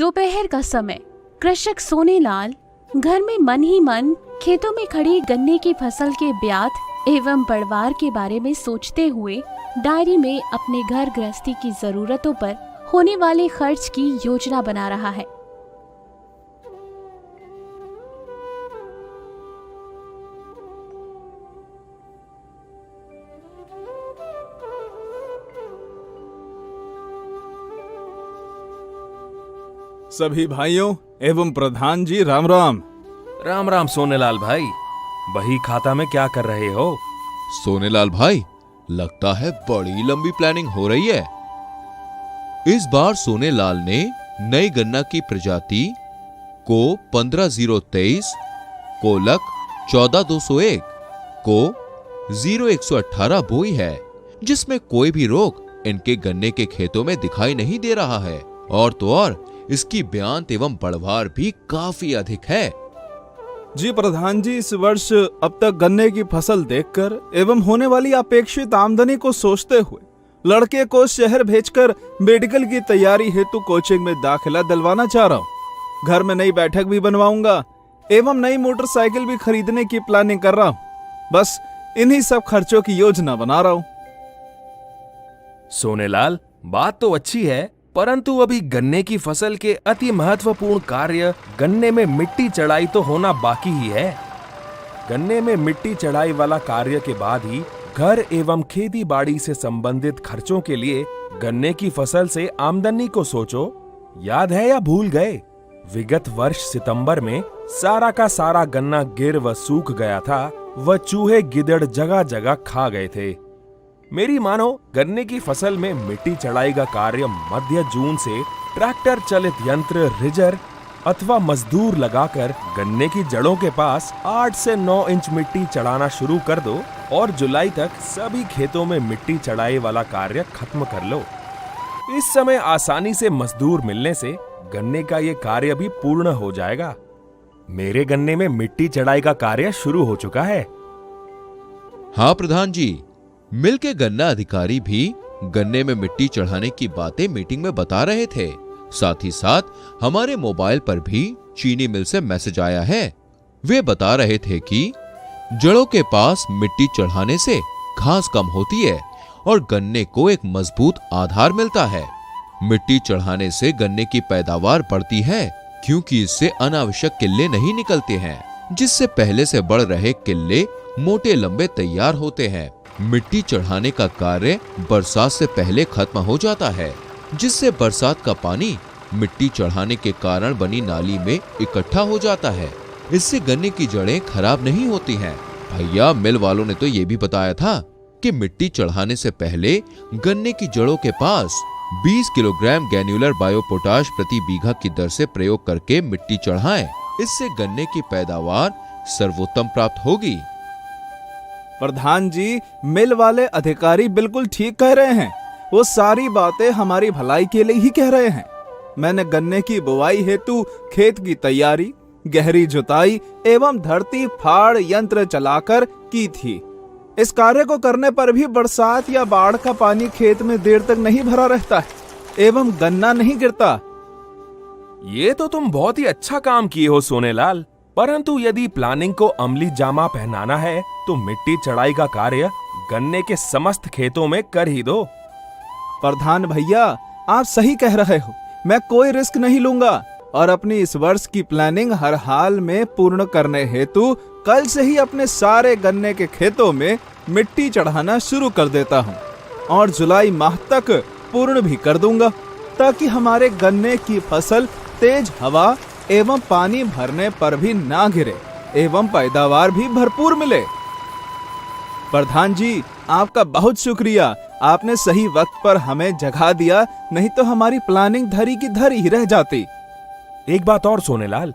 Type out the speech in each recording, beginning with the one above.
दोपहर का समय। कृषक सोनेलाल घर में मन ही मन खेतों में खड़ी गन्ने की फसल के ब्यात एवं बढ़वार के बारे में सोचते हुए डायरी में अपने घर गृहस्थी की जरूरतों पर होने वाले खर्च की योजना बना रहा है। सभी भाइयों एवं प्रधान जी राम राम। राम राम सोनेलाल भाई, बही खाता में क्या कर रहे हो? सोनेलाल भाई, लगता है बड़ी लंबी प्लानिंग हो रही है। इस बार सोनेलाल ने नई गन्ना की प्रजाति को 15023, कोलक 14201 को 0118 बोई है, जिसमें कोई भी रोग इनके गन्ने के खेतों में दिखाई नहीं दे रहा है। और तो और इसकी ब्यांत एवं बढ़वार भी काफी अधिक है। जी प्रधान जी, इस वर्ष अब तक गन्ने की फसल देखकर एवं होने वाली अपेक्षित आमदनी को सोचते हुए लड़के को शहर भेजकर मेडिकल की तैयारी हेतु कोचिंग में दाखिला दिलवाना चाह रहा हूँ। घर में नई बैठक भी बनवाऊंगा एवं नई मोटरसाइकिल भी खरीदने की प्लानिंग कर रहा हूँ। बस इन्हीं सब खर्चों की योजना बना रहा हूँ। सोनेलाल, बात तो अच्छी है, परंतु अभी गन्ने की फसल के अति महत्वपूर्ण कार्य गन्ने में मिट्टी चढ़ाई तो होना बाकी ही है। गन्ने में मिट्टी चढ़ाई वाला कार्य के बाद ही घर एवं खेती बाड़ी से संबंधित खर्चों के लिए गन्ने की फसल से आमदनी को सोचो। याद है या भूल गए? विगत वर्ष सितंबर में सारा का सारा गन्ना गिर व सूख गया था। वह चूहे गिदड़ जगह जगह खा गए थे। मेरी मानो गन्ने की फसल में मिट्टी चढ़ाई का कार्य मध्य जून से ट्रैक्टर चलित यंत्र रिजर अथवा मजदूर लगाकर गन्ने की जड़ों के पास 8 से 9 इंच मिट्टी चढ़ाना शुरू कर दो और जुलाई तक सभी खेतों में मिट्टी चढ़ाई वाला कार्य खत्म कर लो। इस समय आसानी से मजदूर मिलने से गन्ने का ये कार्य भी पूर्ण हो जाएगा। मेरे गन्ने में मिट्टी चढ़ाई का कार्य शुरू हो चुका है। हाँ प्रधान जी, मिल के गन्ना अधिकारी भी गन्ने में मिट्टी चढ़ाने की बातें मीटिंग में बता रहे थे। साथ ही साथ हमारे मोबाइल पर भी चीनी मिल से मैसेज आया है। वे बता रहे थे कि जड़ों के पास मिट्टी चढ़ाने से घास कम होती है और गन्ने को एक मजबूत आधार मिलता है। मिट्टी चढ़ाने से गन्ने की पैदावार बढ़ती है, क्योंकि इससे अनावश्यक किल्ले नहीं निकलते हैं, जिससे पहले से बढ़ रहे किल्ले मोटे लंबे तैयार होते हैं। मिट्टी चढ़ाने का कार्य बरसात से पहले खत्म हो जाता है, जिससे बरसात का पानी मिट्टी चढ़ाने के कारण बनी नाली में इकट्ठा हो जाता है। इससे गन्ने की जड़ें खराब नहीं होती हैं। भैया, मिल वालों ने तो ये भी बताया था कि मिट्टी चढ़ाने से पहले गन्ने की जड़ों के पास 20 किलोग्राम ग्रैन्युलर बायोपोटाश प्रति बीघा की दर से प्रयोग करके मिट्टी चढ़ाएं। इससे गन्ने की पैदावार सर्वोत्तम प्राप्त होगी। प्रधान जी, मिल वाले अधिकारी बिल्कुल ठीक कह रहे हैं। वो सारी बातें हमारी भलाई के लिए ही कह रहे हैं। मैंने गन्ने की बुआई हेतु खेत की तैयारी, गहरी जुताई एवं धरती फाड़ यंत्र चलाकर की थी। इस कार्य को करने पर भी बरसात या बाढ़ का पानी खेत में देर तक नहीं भरा रहता है एवं गन्ना नहीं गिरता। ये तो तुम बहुत ही अच्छा काम किए हो सोनेलाल, परंतु यदि प्लानिंग को अमली जामा पहनाना है तो मिट्टी चढ़ाई का कार्य गन्ने के समस्त खेतों में कर ही दो। प्रधान भैया, आप सही कह रहे हो। मैं कोई रिस्क नहीं लूंगा और अपनी इस वर्ष की प्लानिंग हर हाल में पूर्ण करने हेतु कल से ही अपने सारे गन्ने के खेतों में मिट्टी चढ़ाना शुरू कर देता हूँ और जुलाई माह तक पूर्ण भी कर दूंगा, ताकि हमारे गन्ने की फसल तेज हवा एवं पानी भरने पर भी ना गिरे एवं पैदावार भी भरपूर मिले। प्रधान जी, आपका बहुत शुक्रिया। आपने सही वक्त पर हमें जगा दिया, नहीं तो हमारी प्लानिंग धरी की धरी ही रह जाती। एक बात और सोनेलाल,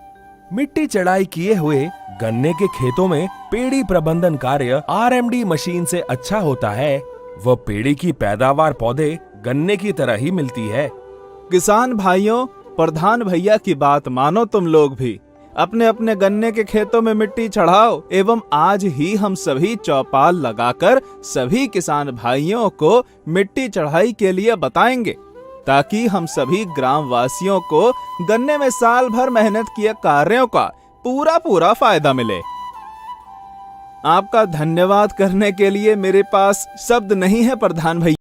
मिट्टी चढ़ाई किए हुए गन्ने के खेतों में पेड़ी प्रबंधन कार्य RMD मशीन से अच्छा होता है। वह पेड़ी की पैदावार पौधे गन्ने की तरह ही मिलती है। किसान भाइयों, प्रधान भैया की बात मानो तुम लोग भी। अपने अपने गन्ने के खेतों में मिट्टी चढ़ाओ एवं आज ही हम सभी चौपाल लगाकर सभी किसान भाइयों को मिट्टी चढ़ाई के लिए बताएंगे। ताकि हम सभी ग्रामवासियों को गन्ने में साल भर मेहनत किए कार्यों का पूरा फायदा मिले। आपका धन्यवाद करने के लिए मेरे पास शब्द नहीं है प्रधान भैया।